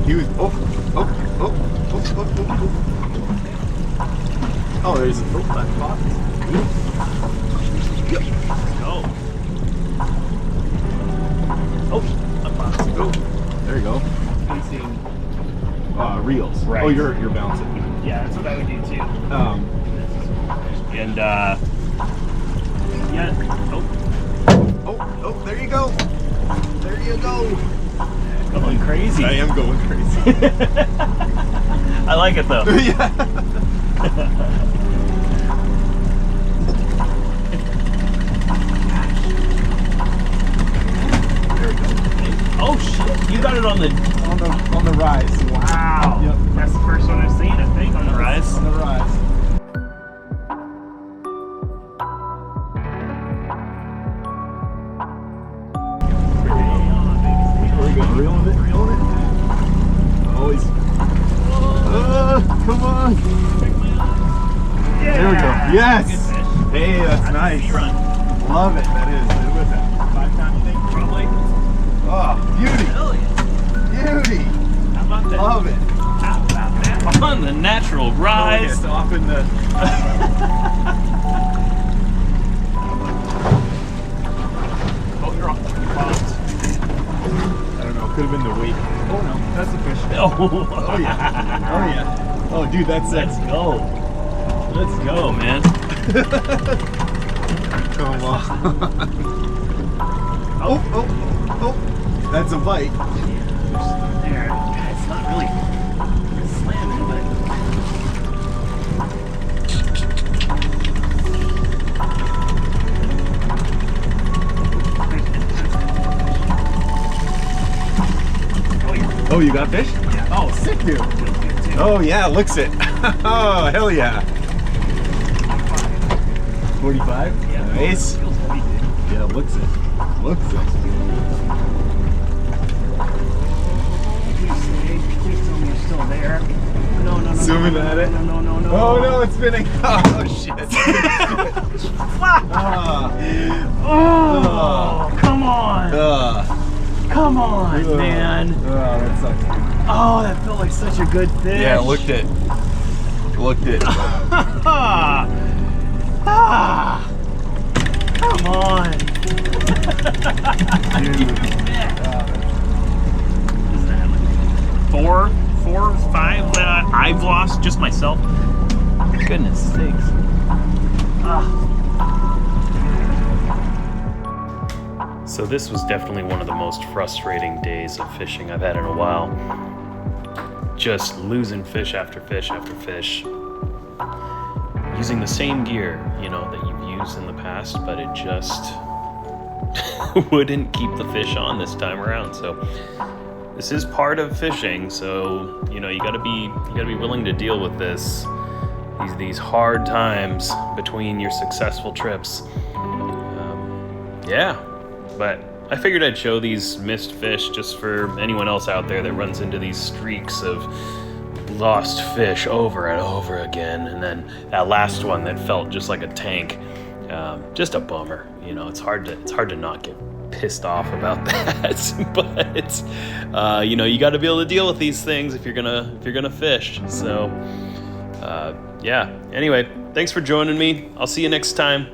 He was. Oh, there's a black box. Yep. Let's go. Oh, black box. Go. There you go. Facing reels. Right. Oh, you're bouncing. Yeah, that's what I would do too. And yeah. Oh, there you go. There you go. Going crazy. I am going crazy. I like it though. Yeah. Oh shit! You got it on the rise. Wow. Yep. That's the first one I've seen, I think, on the rise. On the rise. Reeling it. Always. Come on. Yeah. There we go. Yes. Good fish. Hey, that's nice. Run. Love it. That is. What was that? 5 times, you think? Probably. Oh, beauty. Hell yeah. Beauty. How about that? Love it. How about that? On the natural rise. It's off in the. Oh, you're off. I don't know. Could have been the weight. Oh no, that's a fish. Oh. Oh yeah. Oh yeah. Oh dude, that's Let's go. Let's go, man. Come on. Oh. That's a bite. There. God, it's not really slamming, but. Oh, you got fish? Yeah. Oh, sick, dude. Feels good too. Oh yeah, looks it. Oh, hell yeah. 45? Yeah. Nice. Feels heavy, dude. Yeah, looks it. Looks it. Please tell me you're still there. No. Zooming at it. No. Oh no, it's spinning. Oh shit. Oh, come on. Come on, man. Oh, that sucks. Oh, that felt like such a good fish. Yeah, looked it. Looked it. Come on. Dude. Is that like 4 or 5 that I've lost just myself? Goodness sakes. So this was definitely one of the most frustrating days of fishing I've had in a while. Just losing fish after fish after fish. Using the same gear, that you've used in the past, but it just wouldn't keep the fish on this time around. So this is part of fishing, so you gotta be willing to deal with these hard times between your successful trips. But I figured I'd show these missed fish just for anyone else out there that runs into these streaks of lost fish over and over again, and then that last one that felt just like a tank. Just a bummer. It's hard to not get pissed off about that. But you got to be able to deal with these things if you're gonna fish. So anyway, thanks for joining me. I'll see you next time.